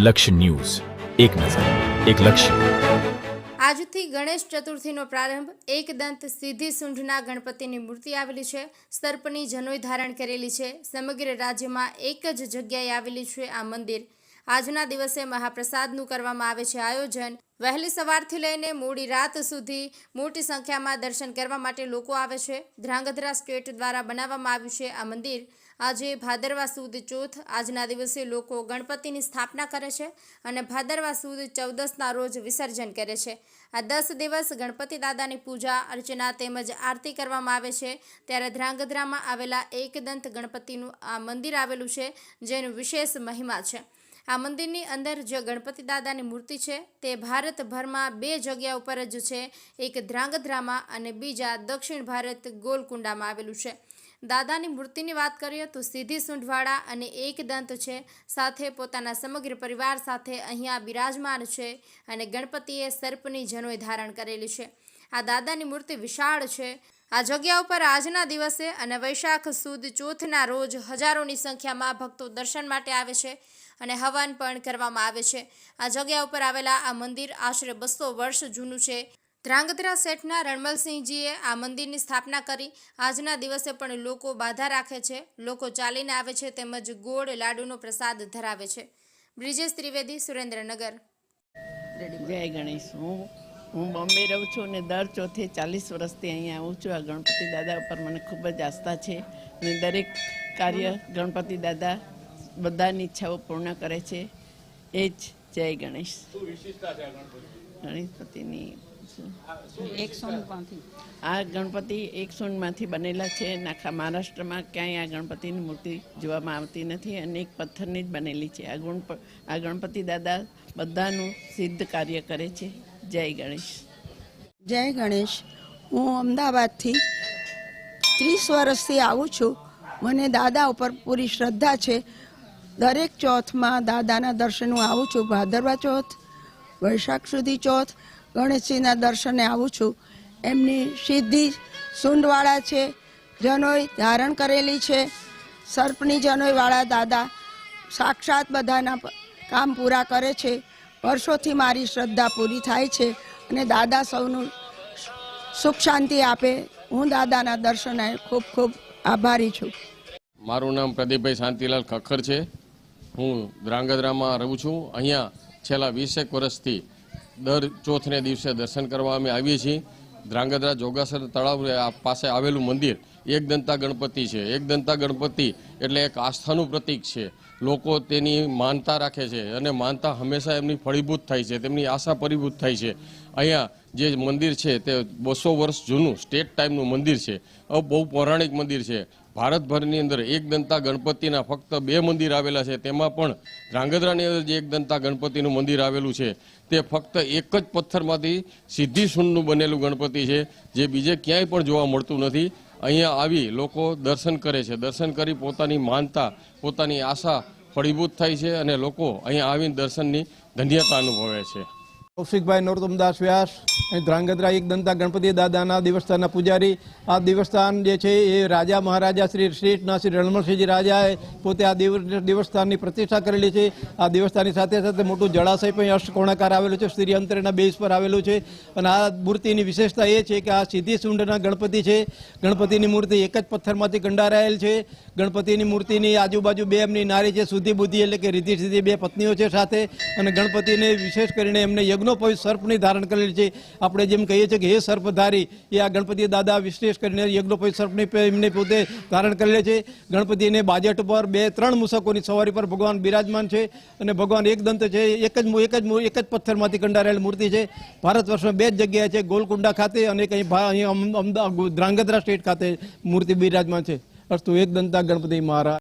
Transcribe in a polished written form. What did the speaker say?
લક્ષ્ય ન્યૂઝ, એક નજર, એક લક્ષ્ય. આજથી ગણેશ ચતુર્થીનો પ્રારંભ. એકદંત સીધી સૂંઢના ગણપતિની મૂર્તિ આવેલી છે. સર્પની જનોઈ ધારણ કરેલી છે. સમગ્ર રાજ્યમાં એક જ જગ્યાએ આવેલી છે આ મંદિર. આજના દિવસે મહાપ્રસાદનું કરવામાં આવે છે આયોજન. વહેલી સવારથી લઈને મોડી રાત સુધી મોટી સંખ્યામાં દર્શન કરવા માટે લોકો આવે છે. ધ્રાંગધ્રા સ્ટેટ દ્વારા બનાવવામાં આવ્યું છે આ મંદિર. આજે ભાદરવા સુદ ચોથ. આજના દિવસે લોકો ગણપતિની સ્થાપના કરે છે અને ભાદરવા સુદ 14ના રોજ વિસર્જન કરે છે. આ 10 દિવસ ગણપતિ દાદાની પૂજા અર્ચના તેમજ આરતી કરવામાં આવે છે. ત્યારે ધ્રાંગધ્રામાં આવેલા એકદંત ગણપતિનું આ મંદિર આવેલું છે, જેનું વિશેષ મહિમા છે. આ મંદિરની અંદર જે ગણપતિ દાદાની મૂર્તિ છે તે ભારતભરમાં 2 જગ્યા ઉપર જ છે. એક ધ્રાંગધ્રામાં અને બીજા દક્ષિણ ભારત ગોલકુંડામાં આવેલું છે. દાદાની મૂર્તિની વાત કરીએ તો સીધી સૂંઢવાળા અને એકદંત છે. સાથે પોતાના સમગ્ર પરિવાર સાથે અહીંયા બિરાજમાન છે અને ગણપતિએ સર્પની જનોઈ ધારણ કરેલી છે. આ દાદાની મૂર્તિ વિશાળ છે. આ જગ્યા ઉપર આજના દિવસે અને વૈશાખ સુદ ચોથના રોજ હજારોની સંખ્યામાં ભક્તો દર્શન માટે આવે છે અને હવન પણ કરવામાં આવે છે. આ જગ્યા ઉપર આવેલા આ મંદિર આશરે 200 વર્ષ જૂનું છે. ધ્રાંગધ્રા શેઠના રણમલસિંહજીએ આ મંદિરની સ્થાપના કરી. આજના દિવસે પણ લોકો બાધા રાખે છે. લોકો ચાલીને આવે છે તેમજ ગોળ લાડુનો પ્રસાદ ધરાવે છે. બ્રિજેશ ત્રિવેદી, સુરેન્દ્રનગર. જય ગણેશ. હું બોમ્બે રહું છું અને દર ચોથે 40 વર્ષથી અહીંયા આવું છું. આ ગણપતિ દાદા ઉપર મને ખૂબ જ આસ્થા છે અને દરેક કાર્ય ગણપતિ દાદા બધાની ઈચ્છાઓ પૂર્ણ કરે છે. એ જ જય ગણેશ. ગણપતિની આ ગણપતિ એક સોનમાંથી બનેલા છે. આખા મહારાષ્ટ્રમાં ક્યાંય આ ગણપતિની મૂર્તિ જોવામાં આવતી નથી અને એક પથ્થરની જ બનેલી છે. આ ગણપતિ દાદા બધાનું સિદ્ધ કાર્ય કરે છે. જય ગણેશ. જય ગણેશ. હું અમદાવાદથી 30 વર્ષથી આવું છું. મને દાદા ઉપર પૂરી શ્રદ્ધા છે. દરેક ચોથમાં દાદાના દર્શન હું આવું છું. ભાદરવા ચોથ, વૈશાખ સુધી ચોથ, ગણેશજીના દર્શને આવું છું. એમની સીધી સૂંઢવાળા છે, જનોઈ ધારણ કરેલી છે. સર્પની જનોઈવાળા દાદા સાક્ષાત બધાના કામ પૂરા કરે છે. વર્ષોથી મારી શ્રદ્ધા પૂરી થાય છે અને દાદા સૌનું સુખ શાંતિ આપે. હું દાદાના દર્શને ખૂબ ખૂબ આભારી છું. મારું નામ પ્રદીપભાઈ શાંતિલાલ ખખર છે. હું ધ્રાંગધ્રામાં રહું છું. અહીંયા છેલ્લા 20 વર્ષથી દર ચોથને દિવસે દર્શન કરવા અમે આવીએ છીએ. ધ્રાંગધ્રા જોગાસર તળાવ પાસે આવેલું મંદિર એકદંતા ગણપતિ છે. એકદંતા ગણપતિ એટલે એક આસ્થાનું પ્રતીક છે. લોકો તેની માનતા રાખે છે અને માનતા હંમેશા એમની ફળીભૂત થાય છે, તેમની આશા પરિભૂત થાય છે. અહીંયા જે મંદિર છે તે 200 વર્ષ જૂનું સ્ટેટ ટાઈમનું મંદિર છે. બહુ પૌરાણિક મંદિર છે. ભારતભરની અંદર એકદંતા ગણપતિના ફક્ત 2 મંદિર આવેલા છે. તેમાં પણ ધ્રાંગધ્રાની અંદર જે એકદંતા ગણપતિનું મંદિર આવેલું છે તે ફક્ત એક જ પથ્થરમાંથી સીધી સૂંઢનું બનેલું ગણપતિ છે, જે બીજે ક્યાંય પણ જોવા મળતું નથી. અહીંયા આવી લોકો દર્શન કરે છે. દર્શન કરી પોતાની માનતા, પોતાની આશા ફળીભૂત થાય છે અને લોકો અહીંયા આવીને દર્શનની ધન્યતા અનુભવે છે. કૌશિકભાઈ નરોત્તમદાસ વ્યાસ, અહીં ધ્રાંગધ્રા એકદંતા ગણપતિ દાદાના દેવસ્થાનના પૂજારી. આ દેવસ્થાન જે છે એ રાજા મહારાજા શ્રી શ્રેષ્ઠના શ્રી રણમલસિંહજી રાજાએ પોતે આ દેવસ્થાનની પ્રતિષ્ઠા કરેલી છે. આ દેવસ્થાનની સાથે સાથે મોટું જળાશય પણ અષ્ટકોણાકાર આવેલું છે. શ્રીયંત્રના બેઝ પર આવેલું છે અને આ મૂર્તિની વિશેષતા એ છે કે આ સીધી સૂંઢના ગણપતિ છે. ગણપતિની મૂર્તિ એક જ પથ્થરમાંથી કંડારાયેલ છે. ગણપતિની મૂર્તિની આજુબાજુ 2 એમની નારી છે, શુદ્ધિ બુદ્ધિ એટલે કે રીતિ સીધી 2 પત્નીઓ છે સાથે. અને ગણપતિને વિશેષ કરીને એમને યજ્ઞોપવિત સર્પની ધારણ કરેલી છે. આપણે જેમ કહીએ છીએ કે હે સર્પધારી, એ આ ગણપતિ દાદા વિશેષ કરીને યજ્ઞોપવિત સર્પની એમને પોતે ધારણ કરેલી છે. ગણપતિને બાજટ પર 2-3 મૂષકોની સવારી પર ભગવાન બિરાજમાન છે અને ભગવાન એકદંત છે. એક જ પથ્થરમાંથી કંડારાયેલી મૂર્તિ છે. ભારત વર્ષમાં 2 જ જગ્યાએ છે, ગોલકુંડા ખાતે અને અહીં ધ્રાંગધ્રા સ્ટેટ ખાતે મૂર્તિ બિરાજમાન છે. અસ્તુ એકદંતા ગણપતિ મહારાજ.